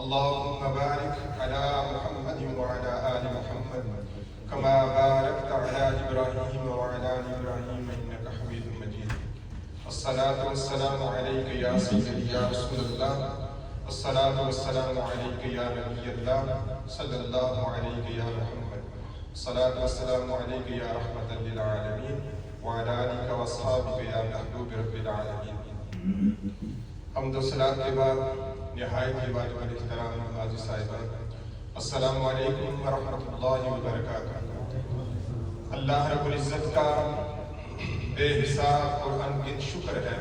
اللهم بارك على محمد وعلى آل محمد كما باركت على إبراهيم وعلى آل إبراهيم إنك حميد مجيد. الصلاة والسلام عليك يا سيدي يا رسول الله، الصلاة والسلام عليك يا نبي الله صلى الله عليك يا محمد، الصلاة والسلام عليك يا رحمة للعالمين وعلى آلك وأصحابك يا محبوب رب العالمين. حمد و صلاۃ کے بعد نہایت ہی واجب الاحترام حاضر صاحبان، السلام علیکم ورحمۃ اللہ وبرکاتہ۔ اللہ رب العزت کا بے حساب اور انگنت شکر ہے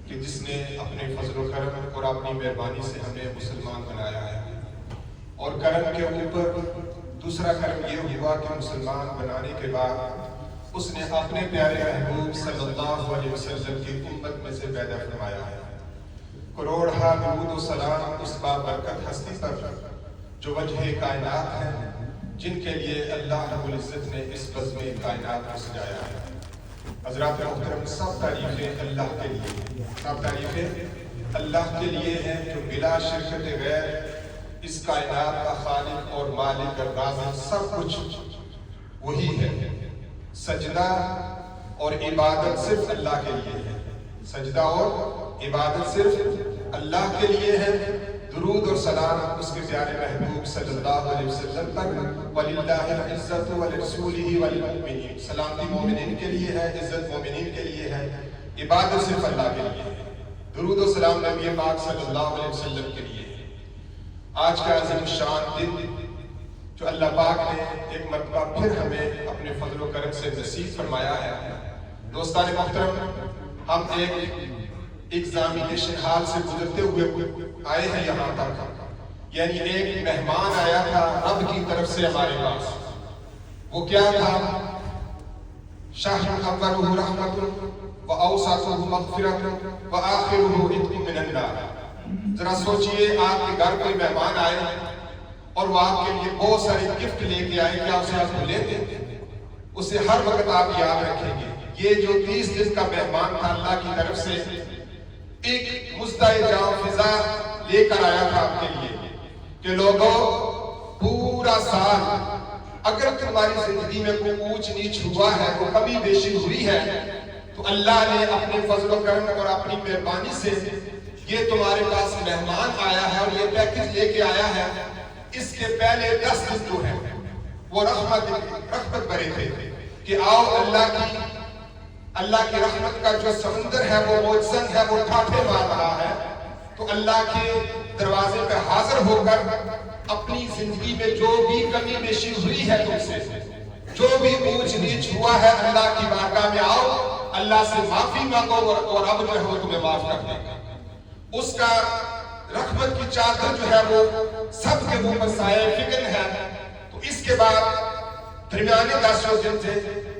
کہ جس نے اپنے فضل و کرم اور اپنی مہربانی سے ہمیں مسلمان بنایا ہے، اور کرم کے اوپر دوسرا کرم یہ ہوا کہ مسلمان بنانے کے بعد اس نے اپنے پیارے محبوب صلی اللہ علیہ وسلم کی امت میں سے پیدا فرمایا ہے۔ کروڑ ہا درود و سلام اس بابرکت ہستی پر جو وجہ کائنات ہیں، جن کے لیے اللہ رب العزت نے اس بزم کائنات کو سجایا ہے۔ حضرات محترم، سب تعریفیں اللہ کے لیے، سب تعریفیں اللہ کے لیے ہیں جو بلا شرکت غیر اس کائنات کا خالق اور مالک اور رازق سب کچھ وہی ہے۔ سجدہ اور عبادت صرف اللہ کے لیے ہے، سجدہ اور عبادت صرف اللہ کے لیے ہے۔ درود اور سلام اس کے پیارے محبوب صلی اللہ علیہ وسلم پر، وَلِلَّهِ الْعِزَّةُ وَلِرَسُولِهِ وَلِلْمُؤْمِنِينَ، سلامتی مومنین کے لیے ہے، عزت مومنین کے لیے ہے، عبادت صرف اللہ کے لیے ہے۔ درود و سلام نبی پاک صلی اللہ علیہ وسلم کے لیے ہے۔ آج کا عظیم الشان دن جو اللہ پاک نے ایک مرتبہ پھر ہمیں اپنے فضل و کرم سے نصیب فرمایا ہے۔ دوستان محترم، ہم ایک ایگزامینیشن ہال سے گزرتے ہوئے آئے ہیں یہاں تک، یعنی ایک مہمان آیا تھا رب کی طرف سے ہمارے پاس۔ وہ کیا تھا؟ شہر اولہ رحمت و اوسطہ مغفرت و آخرہ عتق من النار۔ ذرا سوچئے، آپ کے گھر کوئی مہمان آئے اور وہ آپ کے لیے بہت سارے گفٹ لے کے آئے، کیا اسے آپ بھولیں گے؟ اسے ہر وقت آپ یاد رکھیں گے۔ یہ جو 30 دن کا مہمان تھا اللہ کی طرف سے ایک مستعد جاں فضا لے کر آیا تھا آپ کے لیے کہ لوگوں، پورا سال اگر تمہاری زندگی میں کوئی اونچ نیچ ہوا ہے، کوئی کمی بیشی ہوئی ہے، تو اللہ نے اپنے فضل و کرم اور اپنی مہربانی سے یہ تمہارے پاس مہمان آیا ہے اور یہ پیکج لے کے آیا ہے۔ اس کے پہلے 10 دن جو ہے وہ رحمت بھرے تھے کہ آؤ اللہ کی رحمت کا جو سمندر ہے وہ موجزن ہے، وہ ٹھاٹھے مار رہا ہے، تو اللہ کے دروازے پہ حاضر ہو کر اپنی زندگی میں جو بھی کمی بیشی ہوئی ہے تم سے، جو بھی اونچ نیچ ہوا ہے، اللہ کی بارگاہ میں آؤ، اللہ سے معافی مانگو اور اب جو ہے وہ تمہیں معاف کر دے گا۔ اس کا رحمت کی چادر جو ہے وہ سب کے اوپر سایہ فکن ہے۔ تو اس کے بعد درمیانے 10 دن تھے،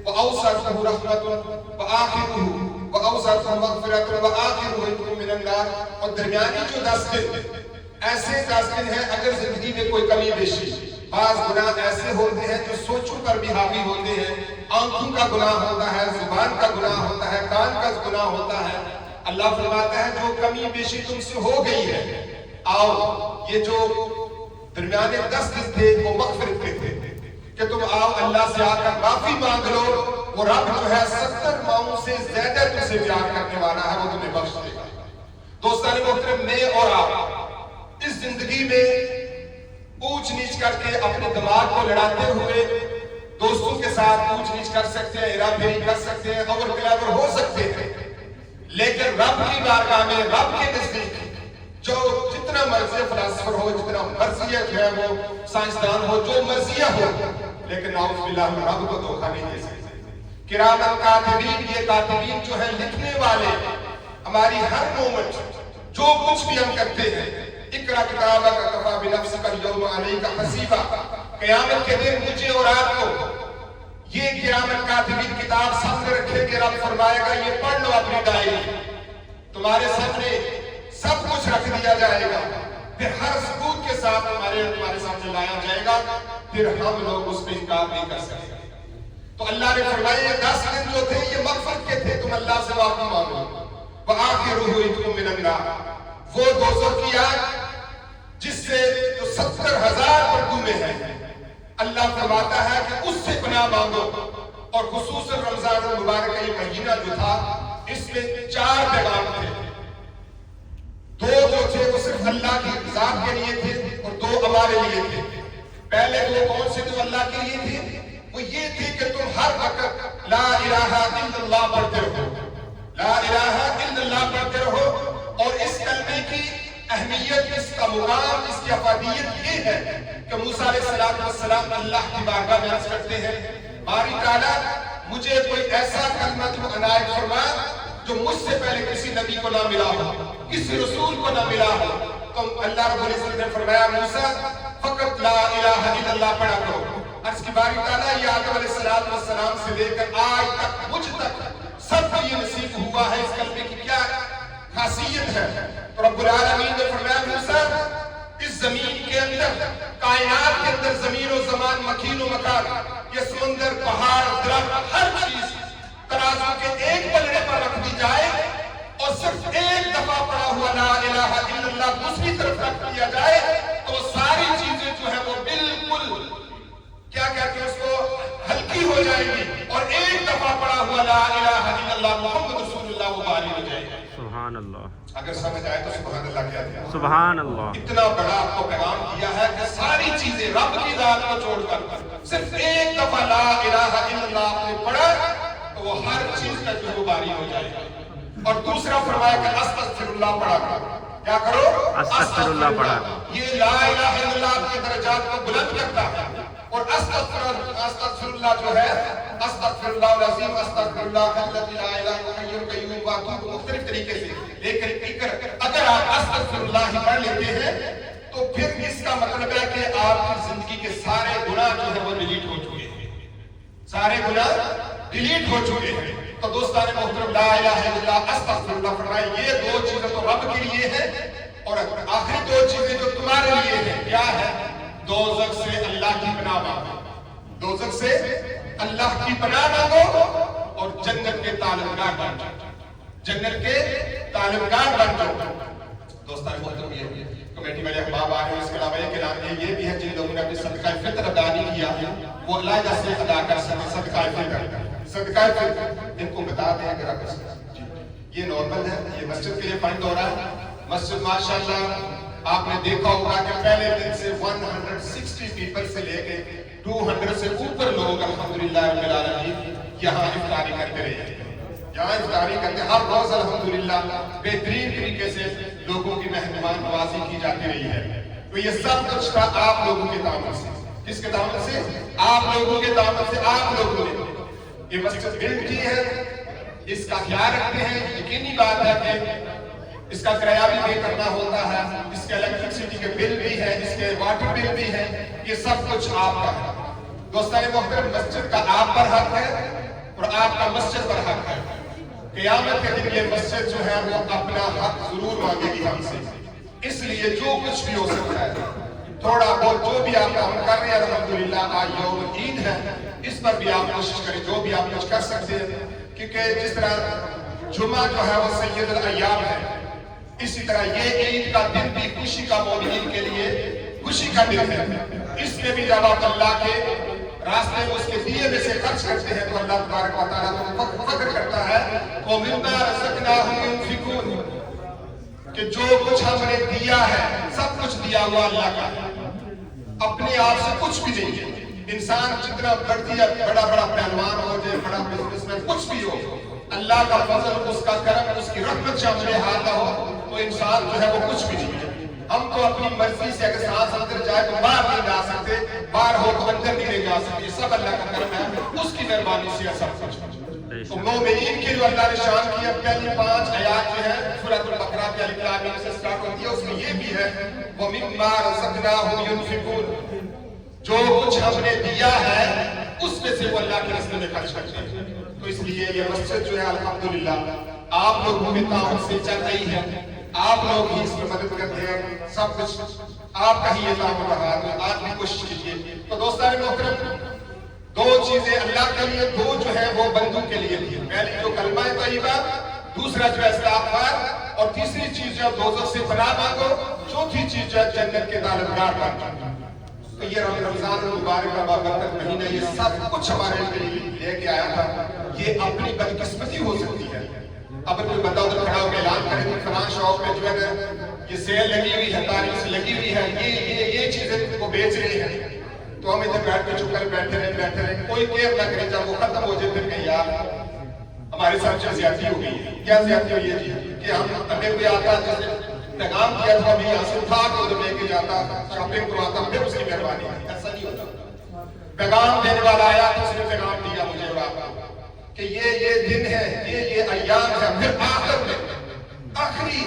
وَأَوْسَطُهُ رَحْمَةٌ وَآخِرُهُ وَأَوْسَطُهُ مَغْفِرَةٌ وَآخِرُهُ عِتْقٌ مِّنَ النَّارِ۔ اور درمیانی جو 10 دن ایسے 10 دن ہیں، اگر زندگی میں کوئی کمی بیشی، بعض گناہ ایسے ہوتے ہیں جو سوچوں پر بھی حاوی ہوتے ہیں، آنکھوں کا گناہ ہوتا ہے، زبان کا گناہ ہوتا ہے، کان کا گناہ ہوتا ہے، اللہ فرماتا ہے جو کمی بیشی تم سے ہو گئی ہے، آؤ، یہ جو درمیانے 10 دن تھے وہ مغفرت کے تھے کہ تم آؤ اللہ سے آ کر معافی مانگ لو، وہ رب جو ہے 70 ماؤں سے زیادہ تم سے پیار کرنے والا ہے، وہ تمہیں بخش دے گا۔ دوستان محترم، میں اور آپ اس زندگی میں اونچ نیچ کر کے اپنے دماغ کو لڑاتے ہوئے دوستوں کے ساتھ اونچ نیچ کر سکتے ہیں، ہیرا پھیری کر سکتے ہیں، اوور کلیور ہو سکتے ہیں، لیکن رب کی بارگاہ میں، رب کے نزدیک جو جتنا مرضی فلسفر ہو، جتنا مرضی جو ہے وہ سائنسدان ہو، جو مرضی ہو، لیکن نعوذ باللہ رب کو دھوکہ نہیں دے سکتے۔ کراماً کاتبین، یہ کاتبین جو ہیں لکھنے والے، ہماری ہر مومنٹ جو کچھ بھی ہم کرتے ہیں، اقرا کتابک کفی بنفسک اليوم علیک حسیبا، قیامت کے دن مجھے اور آپ کو یہ کراماً کاتبین کتاب سامنے رکھے گے، رب فرمائے گا یہ پڑھ لو اپنی ڈائری، تمہارے سامنے سب کچھ رکھ دیا جائے گا، پھر ہر ثبوت کے ساتھ ہمارے سامنے لایا جائے گا، پھر ہم لوگ اس پہ انکار نہیں کر سکتے۔ تو اللہ نے فرمایا یہ 10 دن جو تھے یہ مغفرت کے تھے، تم اللہ سے معافی مانگو۔ وَآخِرُهُ عِتْقٌ مِّنَ النَّارِ، وہ دوزخ کی آگ جس سے وسلم فرماتا ہے کہ اس سے پناہ مانگو. اور خصوصاً رمضان المبارک کا یہ مہینہ جو تھا اس میں 4 پیغام تھے. 2 جو تھے وہ صرف اللہ کی ذات کے لیے تھے اور 2 ہمارے لیے تھے. پہلے 2 کون سے جو اللہ کے لیے تھے؟ وہ یہ تھی کہ تم ہر وقت لا الہ الا اللہ پڑھتے رہو, لا الہ الا اللہ پڑھتے رہو. اور اس کلمے کی اہمیت, اس کا مقام, اس کی افادیت یہ ہے کہ موسیٰ علیہ السلام اللہ کی بارگاہ میں عرض کرتے ہیں باری تعالیٰ مجھے کوئی ایسا کلمہ تو عنایت فرما جو مجھ سے پہلے کسی نبی کو نہ ملا ہو, کسی رسول کو نہ ملا ہو. تو اللہ رب العزت نے فرمایا موسیٰ فقط لا الہ الا اللہ پڑھا کرو. عرض کی باری تعالیٰ یہ آدم علیہ السلام سے لے کر آج تک مجھ تک سب کو یہ نصیب ہوا ہے. اس کلمے کی کیا خاصیت ہے؟ تو رب العالمین نے فرمایا موسیٰ اس زمین کے اندر, کائنات کے اندر, زمین و زمان, مکین و مکان, یہ سمندر, پہاڑ, درخت, ہر چیز ترازو کے ایک پلڑے پر رکھ دی جائے اور صرف ایک دفعہ پڑھا ہوا لا الہ الا اللہ دوسری طرف رکھ دیا جائے تو ساری چیزیں جو ہے وہ بالکل کیا کہتے ہیں اس کو ہلکی ہو جائیں گی اور ایک دفعہ پڑھا ہوا لا الہ الا اللہ محمد رسول اللہ وہ باری ہو جائے گا. سبحان اللہ. اگر سمجھ آئے تو سبحان اللہ کیا دیا. سبحان اللہ. اتنا بڑا آپ کو پیغام دیا ہے کہ ساری چیزیں رب کی ذات کو چھوڑ کر صرف ایک دفعہ لا الہ الا اللہ آپ نے پڑھا تو وہ ہر چیز کا جو باری ہو جائے گا. اور دوسرا فرمایا کہ استغفر اللہ پڑھا کرو. کیا کرو؟ استغفر اللہ پڑھا. یہ لا الہ الا اللہ آپ کے درجات کو بلند کرتا ہے. اور استغفر اللہ جو ہے استغفر اللہ العظیم, استغفر اللہ الذی لا الہ الا هو الحی القیوم واتوب, مختلف طریقے سے. لیکن اگر آپ استغفر اللہ ہی پڑھ لیتے ہیں تو پھر اس کا مطلب ہے کہ آپ کی زندگی کے سارے گناہ جو ہے وہ ڈیلیٹ ہو چکے ہیں, سارے گناہ ڈیلیٹ ہو چکے ہیں. تو دوستان محترم لا الہ الا اللہ استغفر اللہ فرمائے یہ 2 چیزیں تو رب کے لیے ہیں اور آخری 2 چیزیں جو تمہارے لیے ہیں کیا ہے؟ دوزخ سے اللہ کی پناہ مانگو, دوزخ سے اللہ کی پناہ مانگو اور جنت کے طالبگار بن جاؤ, جنت کے طالبگار بن جاؤ. دوستان محترم یہ کمیٹی والے احباب آ رہے ہیں, اس کے علاوہ ایک اعلان یہ بھی ہے جن لوگوں نے اپنی صدقہ فطر ادا نہیں کیا وہ علیحدہ سے ادا کر سکیں. صدقہ فطر, صدقہ فطر ان کو بتا دیں اگر آپ یہ نارمل ہے, یہ مسجد کے لیے فنڈ ہو رہا ہے. مسجد ماشاءاللہ آپ نے دیکھا ہوگا کہ پہلے دن سے 160 پیپل سے لے کے 200 سے اوپر لوگ الحمدللہ رب العالمین یہاں افطاری کرتے رہے ہیں, یہاں افطاری کرتے ہر روز الحمدللہ بہترین طریقے سے لوگوں کی مہمان نوازی کی جاتی رہی ہے. تو یہ سب کچھ تھا آپ لوگوں کے تعاون سے. کس کے تعاون سے؟ آپ لوگوں کے تعاون سے. آپ لوگوں نے یہ مسجد بلڈ کی ہے, اس کا خیال رکھتے ہیں. یقینی بات ہے کہ اس کا کرایہ بھی پے کرنا ہوتا ہے, اس کے الیکٹرسٹی کے بل بھی ہے, اس کے واٹر بل بھی ہے, یہ سب کچھ آپ کا ہے. دوستان محترم مسجد کا آپ پر حق ہے اور آپ کا مسجد پر حق ہے. قیامت کے دن یہ مسجد جو ہے وہ اپنا حق ضرور مانگے گی ہم سے. اس لیے جو کچھ بھی ہو سکتا ہے تھوڑا بہت جو بھی آپ کام کر رہے ہیں الحمدللہ آج یوم عید ہے اس پر بھی آپ کوشش کریں جو بھی آپ کچھ کر سکتے ہیں, کیونکہ جس طرح جمعہ جو ہے وہ سید الایام ہے اسی طرح یہ عید کا دن بھی خوشی کا مومنین کے لیے خوشی کا دن ہے. اس میں بھی جب آپ اللہ کے راستے میں اس کے دیے میں سے خرچ کرتے ہیں تو اللہ تبارک و تعالیٰ تو فخر کرتا ہے وَمِمَّا رَزَقْنَاهُمْ يُنْفِقُونَ کہ جو کچھ ہم نے دیا ہے سب کچھ دیا ہوا اللہ کا, اپنے آپ سے کچھ بھی نہیں ہے. انسان جتنا بڑا پہلوان ہو جائے, بڑا بزنس مین, کچھ بھی ہو, اللہ کا فضل, اس کا کرم, اس کی رحمت شامل حال نہ ہو تو انسان جو ہے وہ کچھ بھی نہیں ہے. ہم تو اپنی مرضی سے اگر سانس اندر جائے تو باہر نہیں جا سکتے, باہر ہو تو اندر نہیں جا سکتے. یہ سب اللہ کا کرم ہے, اس کی مہربانی سے سب کچھ. تو مومنین کے جو اللہ نے شان کیا پہلی 5 آیات جو ہے سورۃ البقرہ کے الف لام میم سے سٹارٹ ہوتی ہے, اس میں یہ بھی ہے وَمِمَّا رَزَقْنَاهُمْ يُنْفِقُونَ جو کچھ ہم نے دیا ہے اس میں سے وہ اللہ کے راستے میں خرچ کرتے ہیں. تو اس لیے یہ مسجد جو ہے الحمدللہ آپ لوگوں کے تعاون سے چل رہی ہے, آپ لوگ ہی اس میں مدد کرتے ہیں, سب کچھ آپ کا ہی یہ تعاون رہا ہے. آج بھی کوشش کیجیے. تو دوستان محترم 2 چیزیں اللہ کے لیے, 2 جو ہے وہ بندوں کے لیے تھی. پہلی جو کلمہ طیبہ, دوسرا جو ہے استغفار, اور تیسری چیز جو ہے دوزخ سے پناہ مانگو, چوتھی چیز جو ہے جنت کے طالبگار بن جاؤ. تو یہ رمضان المبارک کا بابرکت مہینہ یہ سب کچھ ہمارے لیے لے کے آیا تھا. یہ اپنی بدقسمتی ہو سکتی ہے. اب کوئی بندہ ادھر کھڑا ہو کے اعلان کرے کہ فلاں شاپ پہ جو ہے یہ سیل لگی ہوئی ہے, تاریخ سے لگی ہوئی ہے, یہ چیزیں وہ بیچ رہے ہیں, تو ہم ادھر بیٹھ کے چپ کر بیٹھے رہے, کوئی کیئر نہ کرے. جب وہ ختم ہو جائے پھر کہیں یار ہمارے ساتھ جو زیادتی ہو گئی ہے. کیا زیادتی ہوئی ہے جی کہ ہم ہمیں کوئی آتا جس نے پیغام کیا تھا ابھی یہاں سے اٹھا کے ادھر لے کے جاتا, شاپنگ کرواتا, پھر اس کی مہربانی ہے. ایسا نہیں ہوتا. پیغام دینے والا آیا تو اس نے پیغام دیا مجھے اور آپ کو کہ یہ دن ہے, یہ ایام ہے. پھر آخر میں آخری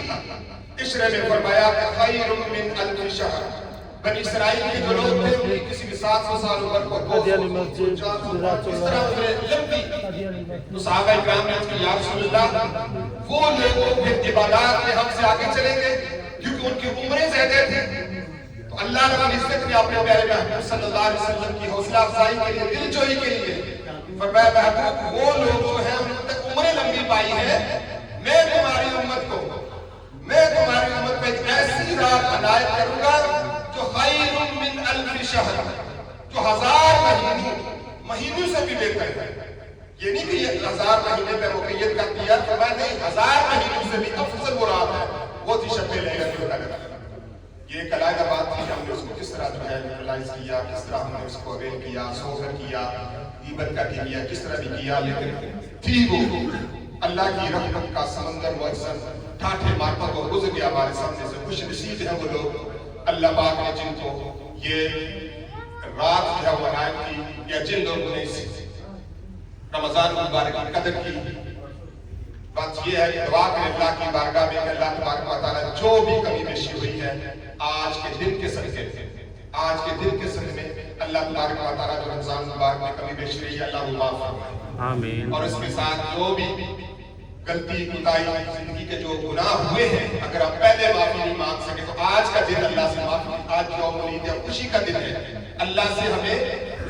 عشرے میں فرمایا کہ خیر من الف شہر. بنی اسرائیل کے جو لوگ تھے انہیں کسی بھی 700 سال عمر کو 200 400 اس طرح لمبی. تو صحابہ اکرام نے کہا یا رسول اللہ وہ لوگ پھر عبادات میں ہم سے آگے چلیں گے کیونکہ ان کی عمریں زیادہ تھیں. تو اللہ رب العزت نے اپنے پیارے محبوب صلی اللہ علیہ وسلم کی حوصلہ افزائی کے لیے, دل جوئی کے لیے فرمایا محبوب وہ لوگ جو ہیں انہوں نے عمریں لمبی پائی ہیں, میں تمہاری امت پہ ایک ایسی رات عنایت کروں گا جو خیر من الف شہر, جو 1000 مہینوں سے بھی بہتر ہے. یہ نہیں کہ یہ 1000 مہینے پہ مقید کر دیا, فرمایا نہیں 1000 مہینوں سے بھی افضل وہ رات ہے, وہ تھی شب لیلۃ القدر. یہ ایک علیحدہ بات تھی کہ ہم نے اس کو کس طرح جو ہے یوٹیلائز کیا, کس طرح ہم نے اس کو اویل کیا, سو کر کیا, غیبت کر کے کیا, کس طرح بھی کیا, لیکن تھی وہ اللہ کی رحمت کا سمندر معزز ٹھاٹھے مارپا کو گزر گیا ہمارے سامنے سے. خوش نصیب ہیں وہ لوگ اللہ پاک نے جن کو یہ رات جو ہے وہ عنایت کی, یا جن لوگوں نے اس رمضان مبارک کی قدر کی. بات یہ ہے کہ دعا کریں اللہ کی بارگاہ میں کہ اللہ تبارک و تعالیٰ جو بھی کمی بیشی ہوئی ہے آج کے دن کے صدقے میں اللہ تبارک و تعالیٰ جو رمضان مبارک میں کمی بیشی رہی ہے اللہ وہ معاف فرمائے. آمین. اور اس کے ساتھ جو بھی غلطی کوتاہی زندگی کے جو گناہ ہوئے ہیں اگر آپ پہلے معافی نہیں مانگ سکے تو آج کا دن اللہ سے معافی, آج یوم العید یا خوشی کا دن ہے. اللہ سے ہمیں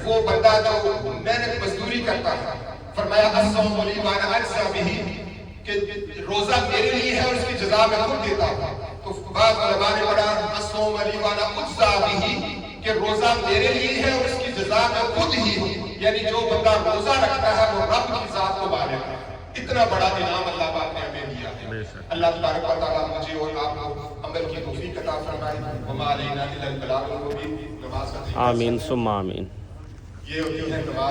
وہ بندہ جو محنت مزدوری کرتا ہے, فرمایا الصوم لی وانا اجزی بہ, کہ روزہ میرے لیے ہے اور اس کی جزا میں خود دیتا ہوں. تو بعض علماء نے پڑھا الصوم لی وانا اجزی بہ, کہ روزہ میرے لیے ہے اور اس کی جزا میں خود ہی ہوں. یعنی جو بندہ روزہ رکھتا ہے وہ رب کی ذات کو مانے گا. اتنا بڑا انعام اللہ پاک نے ہمیں دیا ہے. اللہ تبارک و تعالیٰ مجھے اور آپ کو عمل کی توفیق عطا فرمائے. وما علینا الا البلاغ المبین. نماز کا آمین ثم آمین. یہ ہوتی ہے نماز.